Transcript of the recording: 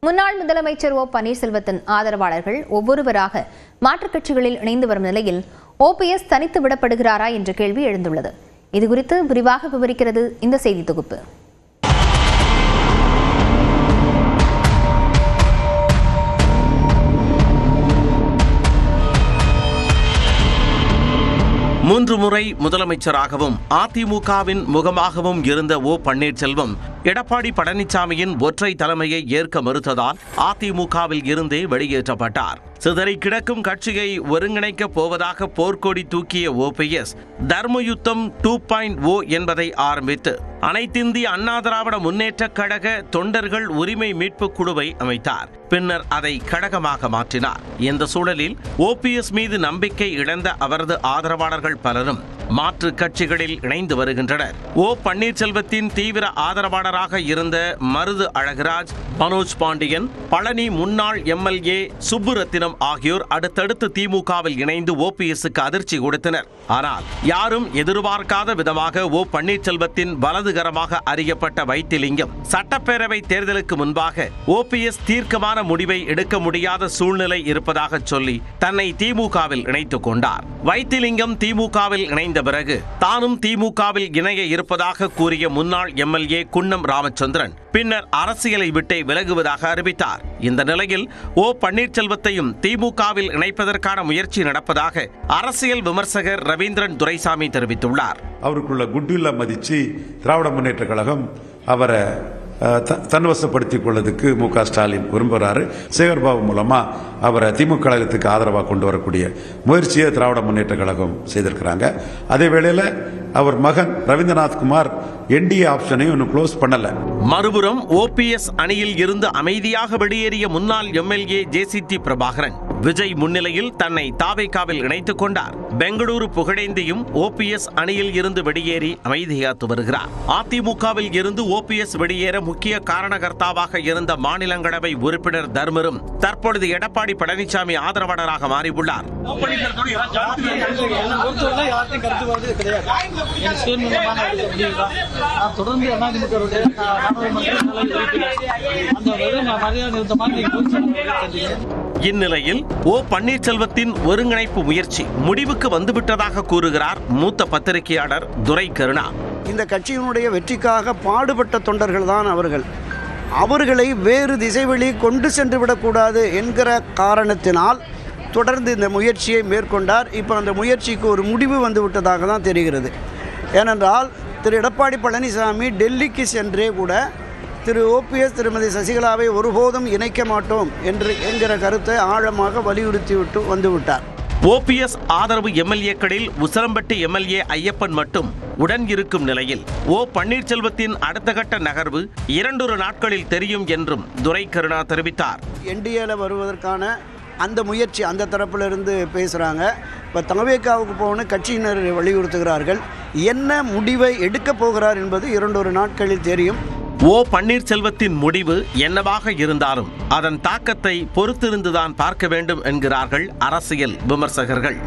முன்னாள் முதலமைச்சர் ஓ பன்னீர்செல்வத்தின் ஆதரவாளர்கள் ஒவ்வொருவராக மாற்றுக் கட்சிகளில் இணைந்து வரும் நிலையில் ஓபிஎஸ் தனித்து விடப்படுகிறாரா என்ற கேள்வி எழுந்துள்ளது. இதுகுறித்து விரிவாக விவரிக்கிறது இந்த செய்தி தொகுப்பு. மூன்று முறை முதலமைச்சராகவும் அதிமுகவின் முகமாகவும் இருந்த ஓ பன்னீர்செல்வம் எடப்பாடி பழனிசாமியின் ஒற்றை தலைமையை ஏற்க மறுத்ததால் அதிமுகவில் இருந்தே வெளியேற்றப்பட்டார். சிதறி கிடக்கும் கட்சியை ஒருங்கிணைக்கப் போவதாக போர்க்கொடி தூக்கிய ஓபிஎஸ் தர்மயுத்தம் 2.0 என்பதை ஆரம்பித்து அனைத்திந்திய அண்ணா திராவிட முன்னேற்றக் கழக தொண்டர்கள் உரிமை மீட்பு குழுவை அமைத்தார். பின்னர் அதை கழகமாக மாற்றினார். இந்த சூழலில் ஓபிஎஸ் மீது நம்பிக்கை இழந்த அவரது ஆதரவாளர்கள் பலரும் மாற்று கட்சிகளில் இணைந்து வருகின்றனர். ஓ பன்னீர்செல்வத்தின் தீவிர ஆதரவாளராக இருந்த மருது அழகுராஜ், மனோஜ் பாண்டியன், பழனி முன்னாள் எம்எல்ஏ சுப்புரத்தினம் ஆகியோர் அடுத்தடுத்து திமுகவில் இணைந்து ஓபிஎஸ்க்கு அதிர்ச்சி கொடுத்தனர். ஆனால் யாரும் எதிர்பார்க்காத விதமாக ஓ பன்னீர்செல்வத்தின் வலதுகரமாக அறியப்பட்ட வைத்திலிங்கம் சட்டப்பேரவை தேர்தலுக்கு முன்பாக ஓபிஎஸ் தீர்க்கமான முடிவை எடுக்க முடியாத சூழ்நிலை இருப்பதாக சொல்லி தன்னை திமுகவில் இணைத்துக் கொண்டார். வைத்திலிங்கம் திமுகவில் இணைந்த பிறகு தானும் திமுகவில் இணைய இருப்பதாக கூறிய முன்னாள் எம்எல்ஏ குன்னம் ராமச்சந்திரன் பின்னர் அரசியலை விட்டே விலகுவதாக அறிவித்தார். இந்த நிலையில் ஓ பன்னீர்செல்வத்தையும் திமுகவில் இணைப்பதற்கான முயற்சி நடப்பதாக அரசியல் விமர்சகர் ரவீந்திரன் துரைசாமி தெரிவித்துள்ளார். அவருக்குள்ள குட்வில்ல மதிச்சு திராவிட முன்னேற்ற கழகம் அவரை தன்வசப்படுத்திக் கொள்வதற்கு மு.க. ஸ்டாலின் விரும்புகிறாரு. சேகர்பாபு மூலமா அவரை திமுக கழகத்துக்கு ஆதரவாக கொண்டு வரக்கூடிய முயற்சியை திராவிட முன்னேற்ற கழகம் செய்திருக்கிறாங்க. அதே வேளையில் அவர் மகன் ரவீந்திரநாத் குமார் என்டிஏ ஆப்ஷனையும் இன்னும் க்ளோஸ் பண்ணல. மறுபுறம் ஓபிஎஸ் அணியில் இருந்து அமைதியாக வெளியேறிய முன்னாள் எம்எல்ஏ ஜேசிடி பிரபாகரன் விஜய் முன்னிலையில் தன்னை தாவேகாவில் இணைத்துக் கொண்டார். பெங்களூரு புகழேந்தியும் ஓபிஎஸ் அணியில் இருந்து வெளியேறி அமைதியாத்து வருகிறார். அதிமுகவில் இருந்து ஓபிஎஸ் வெளியேற முக்கிய காரணகர்த்தாவாக இருந்த மாநிலங்களவை உறுப்பினர் தர்மரும் தற்பொழுது எடப்பாடி பழனிசாமி ஆதரவாளராக மாறியுள்ளார். இந்நிலையில் ஓ பன்னீர்செல்வத்தின் ஒருங்கிணைப்பு முயற்சி முடிவுக்கு வந்துவிட்டதாக கூறுகிறார் மூத்த பத்திரிகையாளர் துரை கருணா. இந்த கட்சியினுடைய வெற்றிக்காக பாடுபட்ட தொண்டர்கள் தான் அவர்களை வேறு திசைவெளி கொண்டு சென்று விடக்கூடாது என்கிற காரணத்தினால் தொடர்ந்து இந்த முயற்சியை மேற்கொண்டார். இப்போ அந்த முயற்சிக்கு ஒரு முடிவு வந்து விட்டதாக தான் தெரிகிறது. ஏனென்றால் திரு எடப்பாடி பழனிசாமி டெல்லிக்கு சென்றே கூட திரு ஓபிஎஸ் திருமதி சசிகலாவை ஒருபோதும் இணைக்க மாட்டோம் என்கிற கருத்தை ஆழமாக வலியுறுத்திவிட்டு வந்துவிட்டார். ஓபிஎஸ் ஆதரவு எம்எல்ஏக்களில் உசிலம்பட்டி எம்எல்ஏ ஐயப்பன் மட்டும் உடன் இருக்கும் நிலையில் ஓ பன்னீர்செல்வத்தின் அடுத்த கட்ட நகர்வு 2 நாட்களில் தெரியும் என்றும் துரை கருணா தெரிவித்தார். என்டிஏல வருவதற்கான அந்த முயற்சி அந்த தரப்பிலிருந்து பேசுகிறாங்க. இப்போ தவேகாவுக்கு போகணும் கட்சியினர் வலியுறுத்துகிறார்கள். என்ன முடிவை எடுக்கப் போகிறார் என்பது 2 நாட்களில் தெரியும். ஓ பன்னீர்செல்வத்தின் முடிவு என்னவாக இருந்தாலும் அதன் தாக்கத்தை பொறுத்திருந்துதான் பார்க்க வேண்டும் என்கிறார்கள் அரசியல் விமர்சகர்கள்.